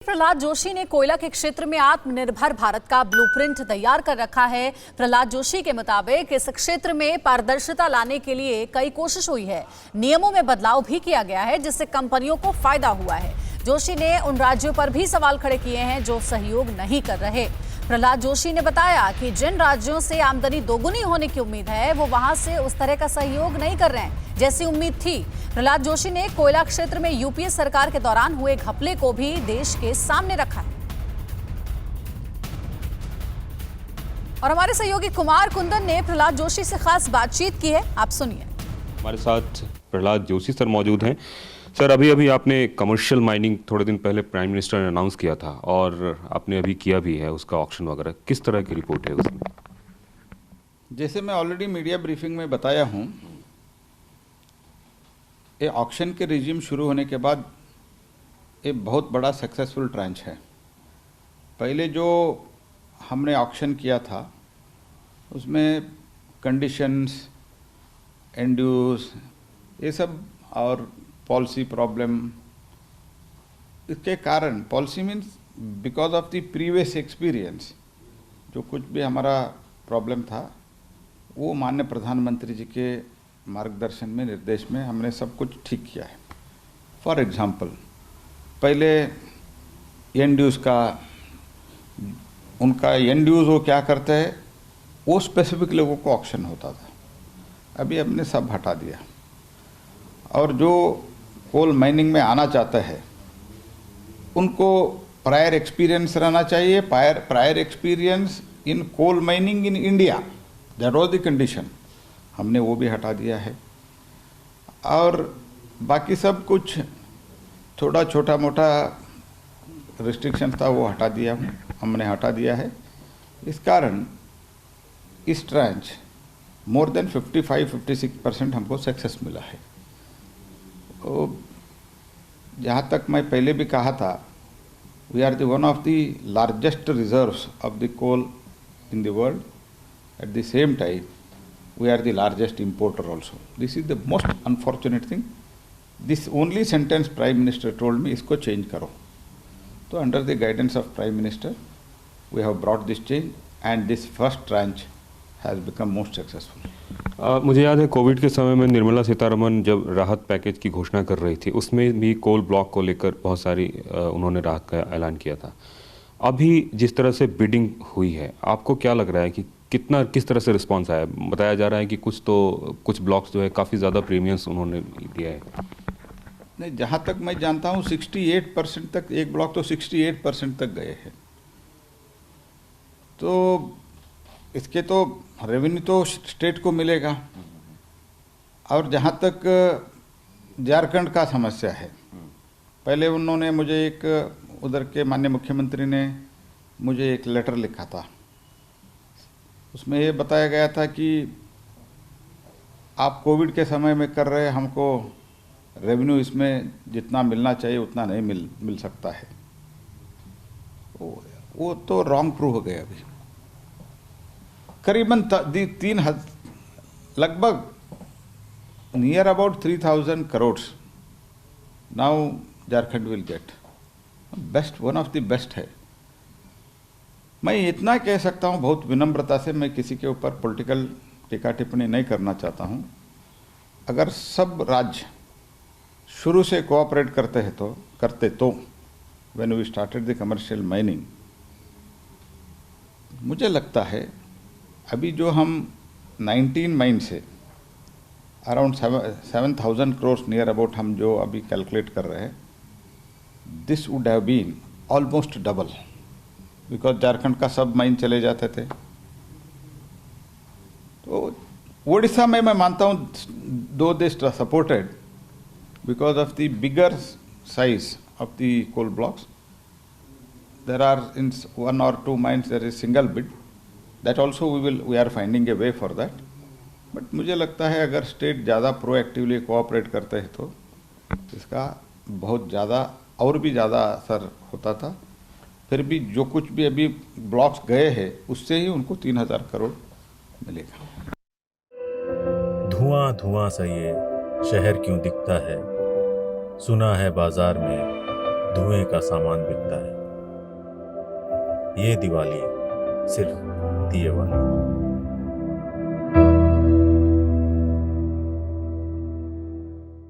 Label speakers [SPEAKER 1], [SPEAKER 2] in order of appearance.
[SPEAKER 1] प्रहलाद जोशी ने कोयला के क्षेत्र में आत्मनिर्भर भारत का ब्लूप्रिंट तैयार कर रखा है। प्रहलाद जोशी के मुताबिक इस क्षेत्र में पारदर्शिता लाने के लिए कई कोशिश हुई है। नियमों में बदलाव भी किया गया है जिससे कंपनियों को फायदा हुआ है। जोशी ने उन राज्यों पर भी सवाल खड़े किए हैं जो सहयोग नहीं कर रहे। प्रहलाद जोशी ने बताया कि जिन राज्यों से आमदनी दोगुनी होने की उम्मीद है वो वहां से उस तरह का सहयोग नहीं कर रहे हैं जैसी उम्मीद थी। प्रहलाद जोशी ने कोयला क्षेत्र में यूपीए सरकार के दौरान हुए घपले को भी देश के सामने रखा है। और हमारे सहयोगी कुमार कुंदन ने प्रहलाद जोशी से खास बातचीत की है, आप सुनिए।
[SPEAKER 2] हमारे साथ प्रहलाद जोशी सर मौजूद हैं। सर, अभी आपने कमर्शियल माइनिंग थोड़े दिन पहले प्राइम मिनिस्टर ने अनाउंस किया था और आपने अभी किया भी है उसका ऑक्शन वगैरह, किस तरह की रिपोर्ट है उसमें?
[SPEAKER 3] जैसे मैं ऑलरेडी मीडिया ब्रीफिंग में बताया हूं, ये ऑक्शन के रिजीम शुरू होने के बाद ये बहुत बड़ा सक्सेसफुल ट्रांच है। पहले जो हमने ऑक्शन किया था उसमें कंडीशंस, एंड्यूस, ये सब और पॉलिसी प्रॉब्लम, इसके कारण, policy means because of the previous experience, जो कुछ भी हमारा प्रॉब्लम था वो माननीय प्रधानमंत्री जी के मार्गदर्शन में, निर्देश में हमने सब कुछ ठीक किया है। फॉर एग्जांपल, पहले एंड्यूस का, उनका एंड्यूस वो क्या करते हैं वो स्पेसिफिक लोगों को ऑक्शन होता था, अभी हमने सब हटा दिया। और जो कोल माइनिंग में आना चाहता है उनको प्रायर एक्सपीरियंस रहना चाहिए, prior experience in coal mining in India, that was the condition, हमने वो भी हटा दिया है। और बाकी सब कुछ थोड़ा छोटा मोटा रिस्ट्रिक्शन था वो हटा दिया, हमने हटा दिया है। इस कारण इस ट्रांच मोर देन 55-56% हमको सक्सेस मिला है। जहाँ तक मैं पहले भी कहा था, we are the one of the largest reserves of the coal in the world, at the same time we are the largest importer also. This is the most unfortunate thing. This only sentence prime minister told me, इसको change करो। तो under the guidance of prime minister we have brought this change and this first tranche has become most successful.
[SPEAKER 2] मुझे याद है Covid के समय में निर्मला सीतारमण जब राहत पैकेज की घोषणा कर रही थी उसमें भी कोल ब्लॉक को लेकर बहुत सारी उन्होंने राहत का ऐलान किया था। अभी जिस तरह से बिडिंग हुई है, आपको क्या लग रहा है कि किस तरह से रिस्पांस आया? बताया जा रहा है कि कुछ ब्लॉक्स जो है काफ़ी ज़्यादा प्रीमियम्स उन्होंने दिया है।
[SPEAKER 3] नहीं, जहाँ तक मैं जानता हूँ 68% तक, एक ब्लॉक तो 68% तक गए हैं। तो इसके तो रेवेन्यू तो स्टेट को मिलेगा। और जहाँ तक झारखंड का समस्या है, पहले उन्होंने मुझे एक, उधर के माननीय मुख्यमंत्री ने मुझे एक लेटर लिखा था, उसमें ये बताया गया था कि आप कोविड के समय में कर रहे, हमको रेवेन्यू इसमें जितना मिलना चाहिए उतना नहीं मिल सकता है। वो तो रॉन्ग प्रूव हो गया। अभी करीबन लगभग near about 3000 crore now Jharkhand will get. Best, one of the best है। मैं इतना कह सकता हूँ बहुत विनम्रता से, मैं किसी के ऊपर पॉलिटिकल टीका टिप्पणी नहीं करना चाहता हूँ। अगर सब राज्य शुरू से कोऑपरेट करते तो when we started the commercial mining, मुझे लगता है अभी जो हम 19 माइन से अराउंड 7,000 करोड़ नियर अबाउट हम जो अभी कैलकुलेट कर रहे हैं, this would have been almost double, because Jharkhand का सब माइन चले जाते थे। तो उड़ीसा में मैं मानता हूँ though they supported because of the bigger size of the coal blocks, there are in 1 or 2 mines there is single bid, that also we are finding a way for that. But मुझे लगता है अगर state ज़्यादा proactively cooperate करते हैं तो इसका बहुत ज़्यादा और भी ज़्यादा असर होता था। फिर भी जो कुछ भी अभी ब्लॉक्स गए हैं उससे ही उनको 3000 करोड़ मिलेगा।
[SPEAKER 4] धुआं धुआं सा ये शहर क्यों दिखता है, सुना है बाजार में धुएं का सामान बिकता है। ये दिवाली सिर्फ दिए वाली।